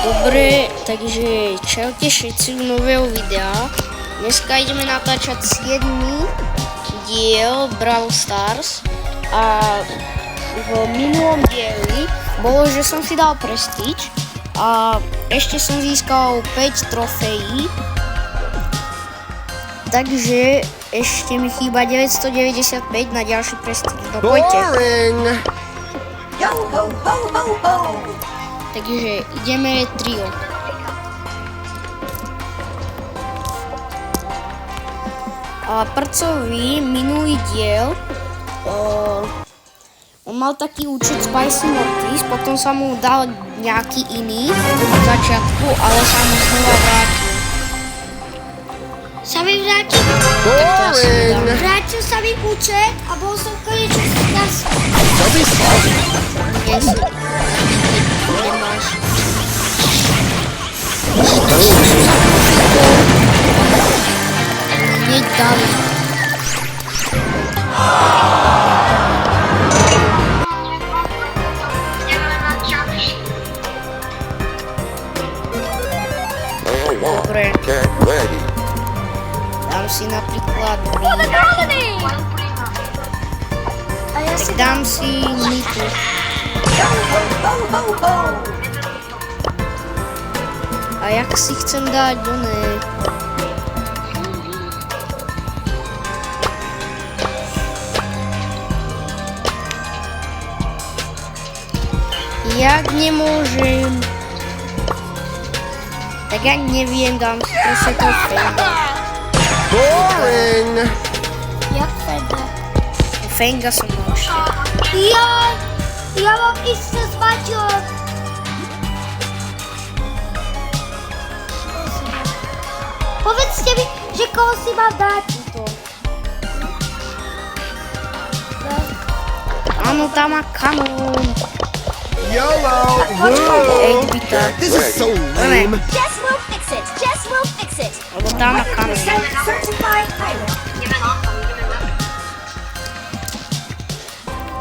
Dobre, takže čaute všetci u nového videa. Dneska ideme natáčať 7. diel Brawl Stars a v minulom dieli bolo, že som si dal prestíž a ešte som získal 5 trofejí. Takže ešte mi chýba 995 na ďalší prestíž. No poďte. Yo ho ho ho ho! Takže ideme trio. A Prcovi minulý diel, on mal taký účet Spicy Mortis, potom sa mu dal nejaký iný v začiatku, ale sa mu znova vrátil. Sa mi vrátil? Vrátil sa mi účet a bol som konečne zase. Kde si? Kde máš? Hneď dali. Dobre. Dám si napríklad tak dám si Niku. A jak si chcem dať oné? Jak nemôžem? Tak ja neviem, dám si proste to Fenga. Boring! Jak Fenga? Fenga som mal ešte. Ja mám ísť sa s Maťom. Povedzte mi, že koho si mám dať. Áno, tam má kanón. YOLO! Woo! This is so lame! Jess will fix it. Jess will fix it. Lebo tam má kanón. Certified pilot.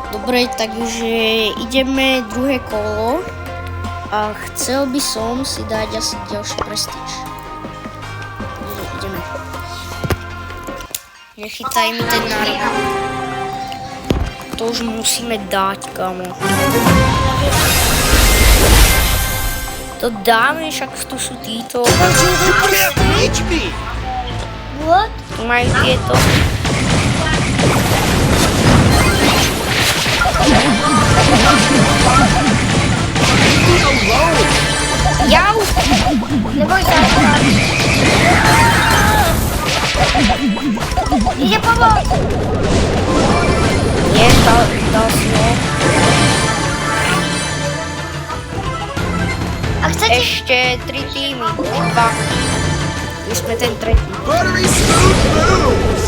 Dobre, takže ideme druhé kolo a chcel by som si dať asi ďalší prestíž. Takže ideme. Nechytaj mi ten národ. To už musíme dať, kamo. To dáme, však tu sú títo. What? Tu majú tieto. Jau! Neboj sa. Ide pomoc. Nie, dal si ho. A chcete? Ešte 3 týmy, 2. My sme ten tretí. Buttery smooth moves!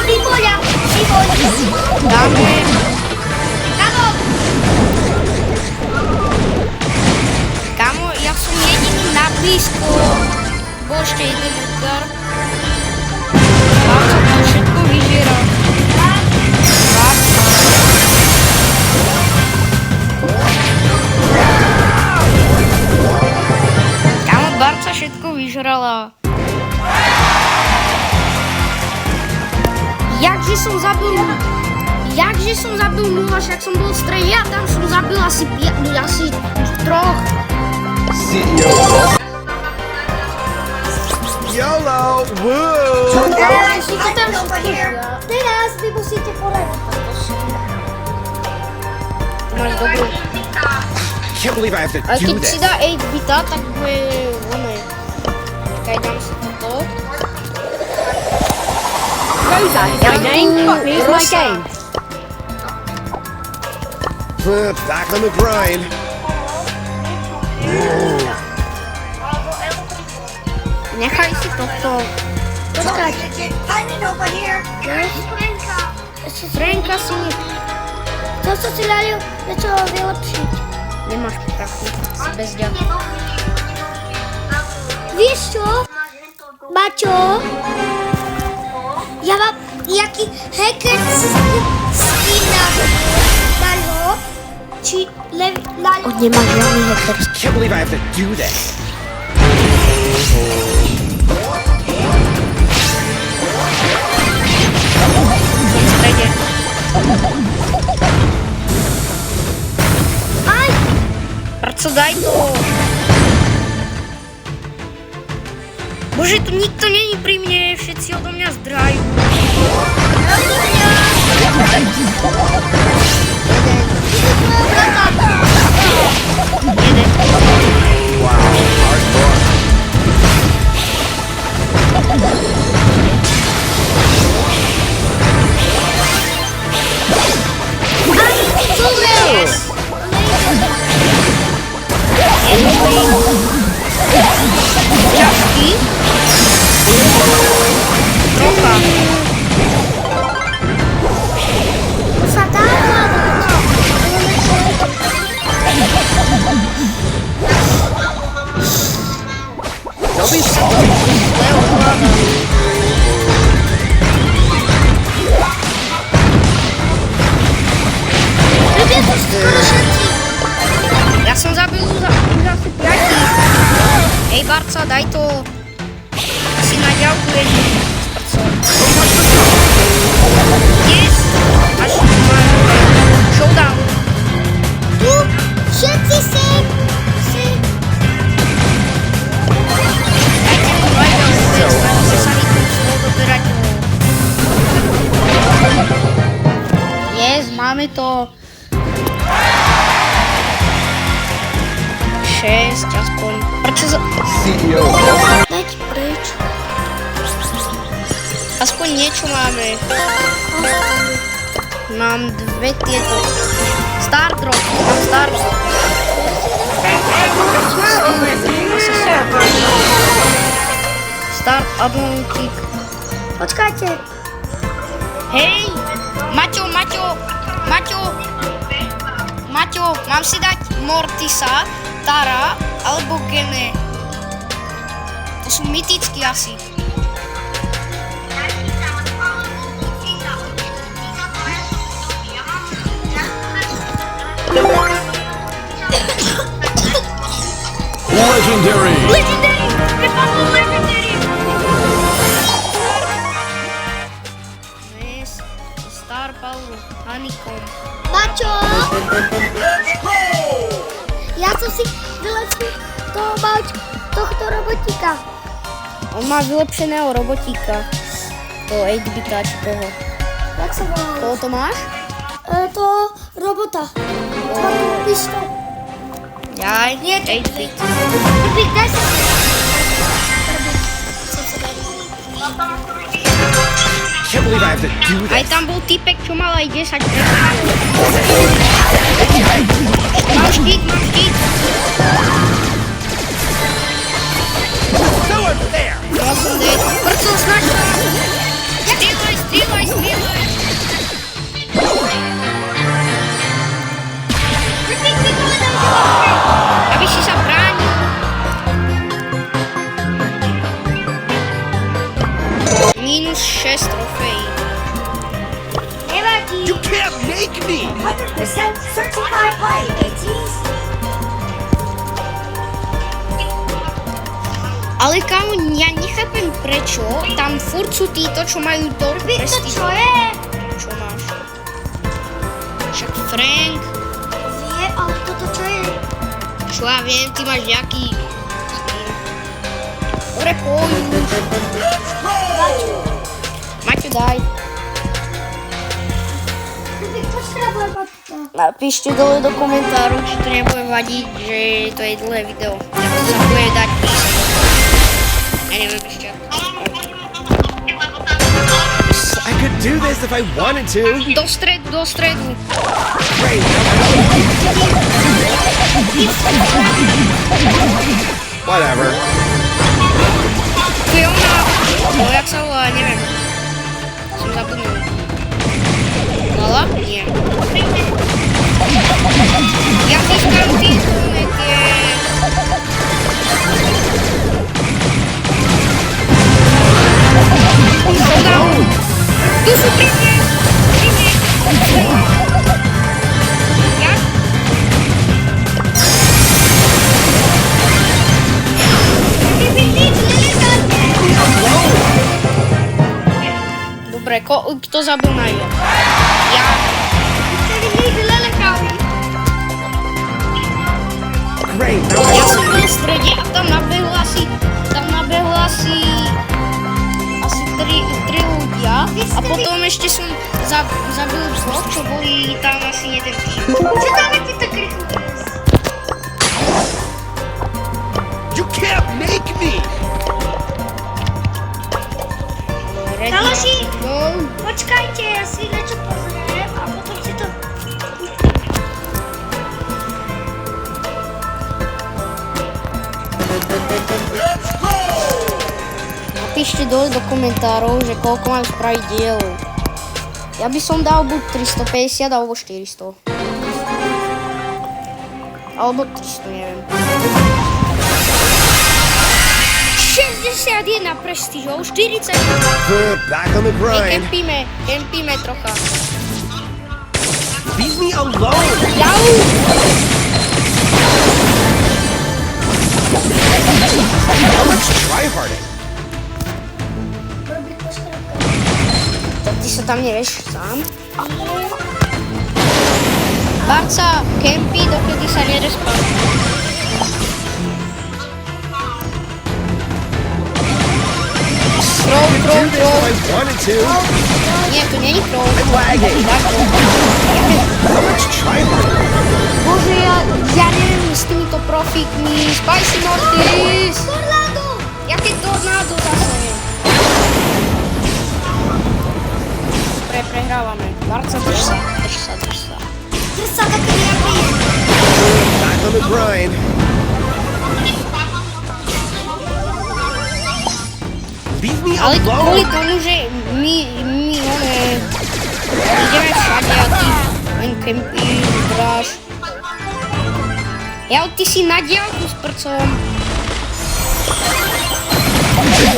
Piboľa. Dáme. Kamo, ja som jediný na blízko. Bol ešte jeden Edgar. Mám sa to všetko vyžieral. Kamo, Barca všetko vyžrala. Jakže som zabil 0, však som bol v strede a tam som zabil asi 3. YOLO! Woo! Teraz vy musíte poradiť. Máš dobrú. Can't believe I have to Ale do keď si this. dá 8-bita, tak bude oné. Čakaj, dám si toto. Rosa is my name. Here's my game. Back on the grind. Nechaj si toto. Počkaj. Franka si nie. To sa si dali niečo vylepšiť. Nemáš prachy. Si bez ďaku. Vieš čo? Maťo? Ja mám nejaký hacker skin na ho. či ľavý. On nemá žiadny hackerský. Can't believe I have to do this. Aj! Prco, daj to! Bože, tu nikto není pri mne, všetci odo mňa zdrajú. Ťažký? Trocha. To sa dá hľadať. Don't be sorry. Ľudia sú skoro všetci. Ja som zabil už asi 5. Hej, Barca, daj to. Si na ďalku jedni. Yes! Až showdown. Tu, všetci sem. Dajte mu Vital Space, snažite sa vyhnúť z toho doberateľov. Yes, máme to. 6, aspoň. Prečo CEO. Dajte preč. aspoň niečo máme. Mám dve tieto. Star Drop, mám Star Drop. Start ability. Počkajte. Hej! Maťo, mám si dať Mortisa, Tara alebo Gene. To sú mytickí asi. Legendary. Legendary! Vypadlo Legendary! Dnes Star Power Honeycomb. Maťo! Ja som si vylepšil tohto robotika. On má vylepšeného robotíka. To 8-bita či toho. Jak sa volá? Koho to máš? To robota. Mám pištol. Jaj, Nie, 8-bit. Daj sa. Can't believe I have to do Aj this. tam bol typek, čo mal aj 10 Mám štít. No one there. Mal som dead. Prco, snaž sa. Strieľaj. Aby si sa bránil. Minus 6 trofejí. Nevadí. You can't make me. 100% certified play, mateys. Ale kámo, ja nechápem prečo tam furt sú títo, čo majú toľko To prestížu. čo je? Čo máš? Však Frank, Nie, ale toto čo je? čo ja viem, ty máš nejaký skin. Dobre, poď. Maťo, daj. Potrebuje batka. Napíšte dole do komentárov, či to nebude vadiť, že to je dlhé video. Nebo to sa bude dať písať. Ja neviem ešte. I could do this if I wanted to. Do stredu. Great. Whatever. Tu je ona. Jak sa volá, neviem. Som zabudnul. Lala? Nie. Ja pískam tie Showdown. Tu sú pri mne. Jak? kto zabil najviac? Ja. Great. Now Ja I som bol v strede a tam nabehlo asi tri ľudia a potom ešte som zabil dvoch, čo boli tam asi jeden tým. Čo tam ti tak rýchlo? You can't make me. Kaloši, No, počkajte, ja si niečo pozriem a potom si to... napíšte dole do komentárov, že koľko mám spraviť diel. Ja by som dal buď 350 alebo 400. Alebo 300, neviem. 61 prestížov, 40. Back on the grind. Kempíme trocha. Leave me alone. Jau! How much tryharding? Tak ty sa tam nevieš sám. Barca kempí, dokedy sa nerespá. I could do this if I wanted to. Nie, to není troll. I'm lagging. How much tryharding? Bože, ja neviem s týmito profíkmi. Spicy Mortis! Tornádo! Jaké tornádo zase? Prehrávame. Barca, drž sa. Drž sa tak nejak. Back on the grind. Leave me Ale to kvôli alone. tomu, že my ideme všade a ty len kempíš, hráš. Ja, ty si na diaľku s prcom.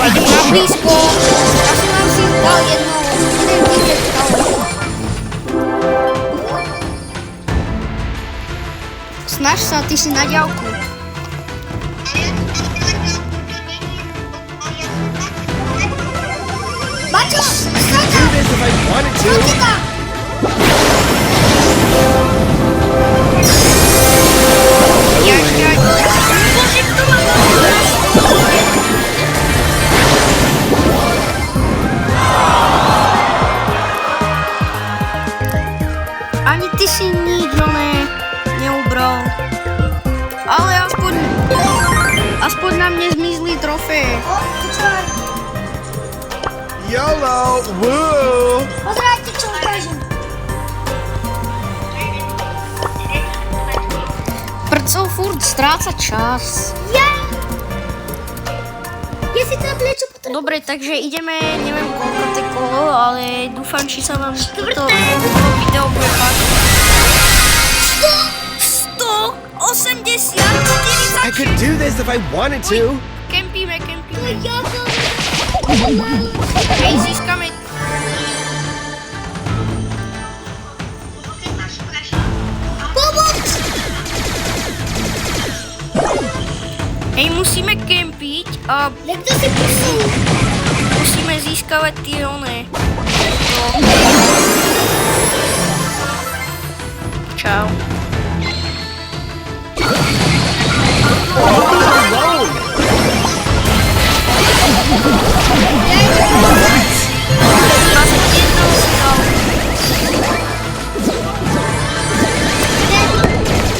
Idem na blízko. Ja som vám si dal jeden ticket dal. Snaž sa, ty si na diaľku. Baťo, Do this if I wanted to. Bože, kto ma dal? Ani ty si nič, neubral. Ale aspoň na mne zmizli trofeje. Počúvaj, YOLO. Woo. pozerajte, čo ukážem. Prcov furt stráca čas. Ja si tam niečo potrebujem. Dobre, takže ideme, neviem koľko to kolo, ale dúfam, či sa vám toto video bude páčiť. 180, 40. I could do this if I wanted to. Kempíme. Hej, získame. Pomoc! Hej, musíme kempiť a Jak to si pusú? musíme získavať tie oné. Čau. Alone. Aspoň jednou si dal.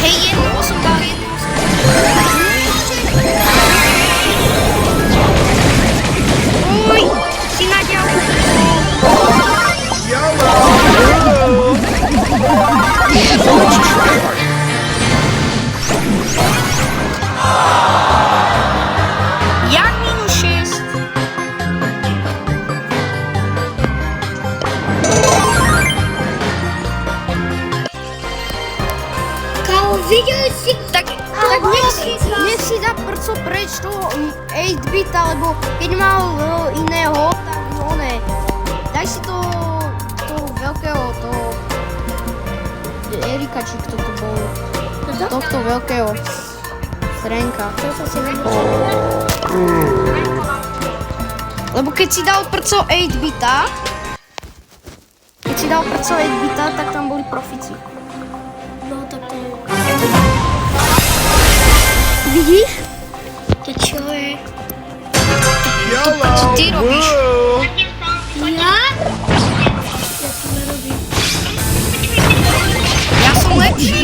Hej, jednou som dal. Uj, si na diaľku. YOLO. Woo. How much tryharding? Jak minus 6? Kámo, videli si? Tak nech si dá prco preč toho 8-bita, lebo keď mal iného, tak oné. Daj si toho veľkého, toho Erika, či kto to bol. Tohto veľkého. Srenka. Lebo keď si dal prco 8-bita, dal pracovať byta, tak tam boli profici. No tak to je. Vidíš? To čo je? YOLO! Co ty robíš? Woo! Ja? Ja to nerobím. Ja som lepší.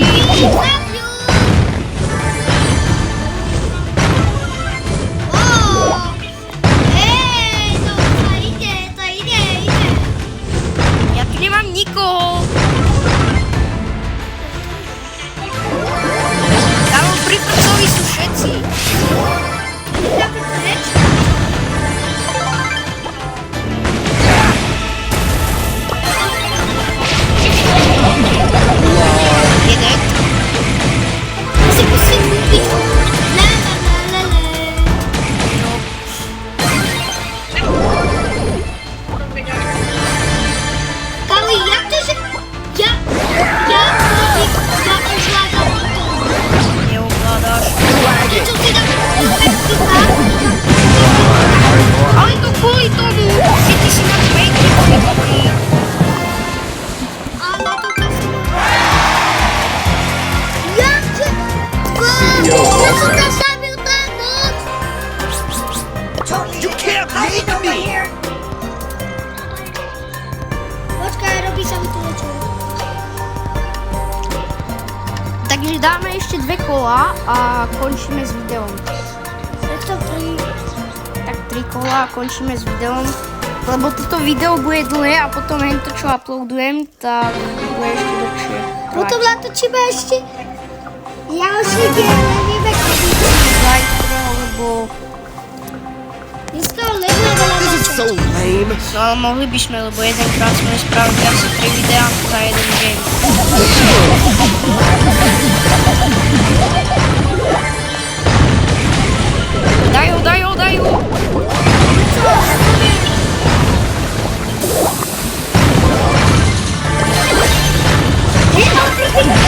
Ja tu nemám nikoho. Tam pri pracovi sú všetci. Jeden. Musím kúpiť. La la la la la. Kali, jak to, že ja ovládam to. Neovládáš. Čo ty tam perfektika? Ale to kvôli tomu, že ty si na fejky dobrý. A na to kasno. Jakže? Jo. Ja som tam zabil ten noc. Totally You can't hiding make over me! here. Počkaj, robí sa mi tu niečo. Takže dáme ešte 2 kola a končíme s videom. Je to pri... Tak 3 kola a končíme s videom. Lebo toto video bude dlhé a potom len to, čo uploadujem, tak bude ešte dlhšie. Potom natočíme ešte ďalší diel, nevieme kedy. Zajtra, lebo... Dneska nebude veľa This is so natočiť. lame. No ale mohli by sme, lebo jedenkrát sme spravili asi 3 videá za jeden game. Daj ho!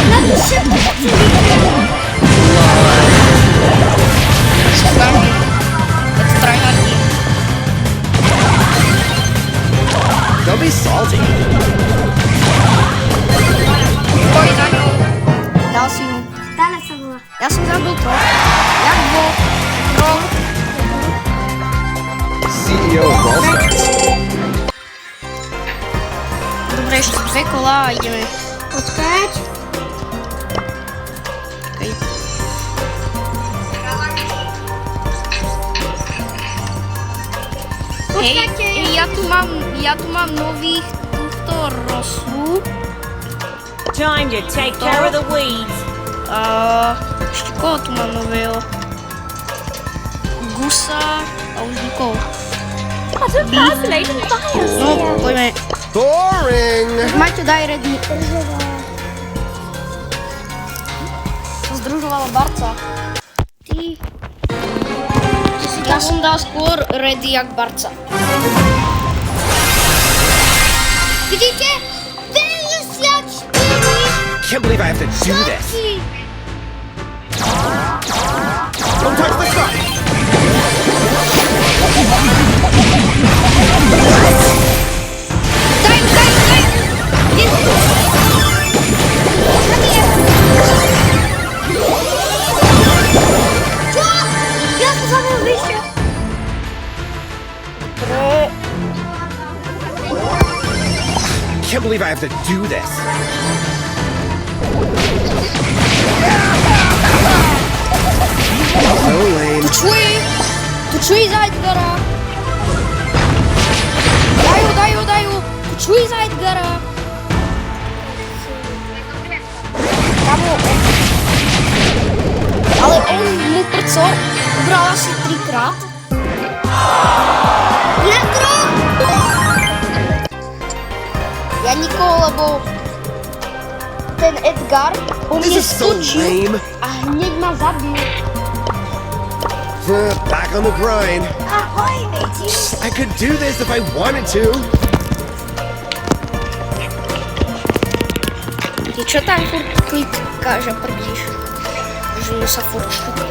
Na to všetko chce Spravím. Je to tryhardí. Don't be salty. Poj za ňou. Dal si ju. Dále sa volá. Ja som zabil to. Jak bol? Troch. CEO of Brawl Stars. Dobre, ešte 2 kola a ideme. Počkať. Okej. Počkajte. Hej, ja tu mám nových túchto rosu. Time to take care of the weeds. Ešte koho tu mám nového? Gusa a už nikoho. What a fascinating bio. No, poďme. Boring! Maťo, daj ready. Združovala Barca. Ty. Ja som dal skôr ready jak Barca. Vidíte? 54 Can't believe I have to do this. roky. Don't touch the stuff! Daj. Čo? Ja som zabil vyššie. Can't believe I have to do this. So lame. Tu čuj za Edgara. Daj ho. Tu čuj za Edgara. Kamo. Ale on mu prco ubral asi 3-krát. Jadro! Ja nikoho, lebo ten Edgar po This mne is so skočil lame. a hneď ma zabil. Back on the grind. Ahoy, mateys. I could do this if I wanted to. Ty čo tam furt klitkáš a prdíš? Že mu sa furt štuka.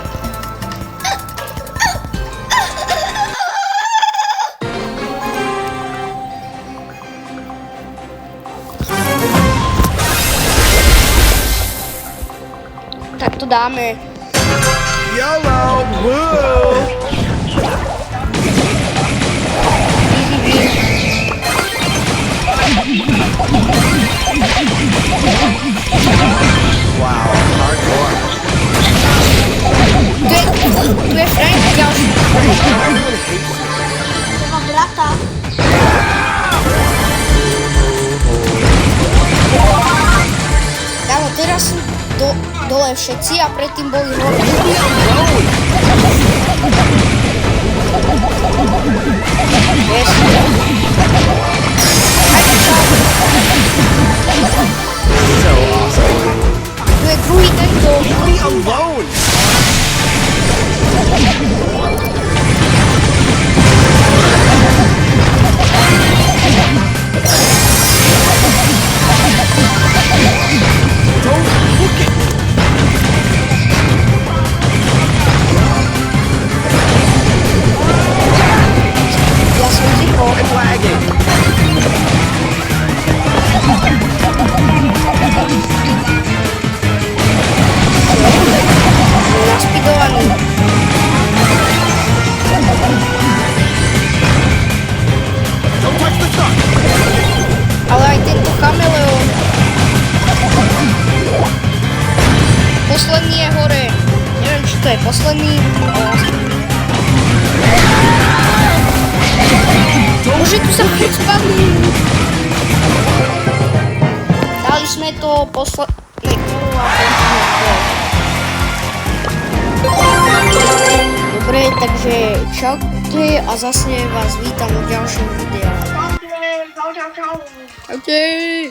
Tak to dáme. YOLO! Woo! Wow, hardcore. Tu je Frank ďalší. Everyone hates you. To má brata. Kámo, teraz sú dole všetci a predtým boli hore. Yes. So awesome. Tu je druhý tento. Leave me alone! Don't look at me! Ja som Ziko. I'm lagging. Naspidovaný. Don't touch the truck! Ale aj tento chameleon. Posledný je hore. Neviem, či to je posledný. Bože, tu sa hneď spadli. Dali sme to posledné kolo a dobre, takže čaute a zase vás vítam v ďalšom videu. Čau, čau, čau. Čaute.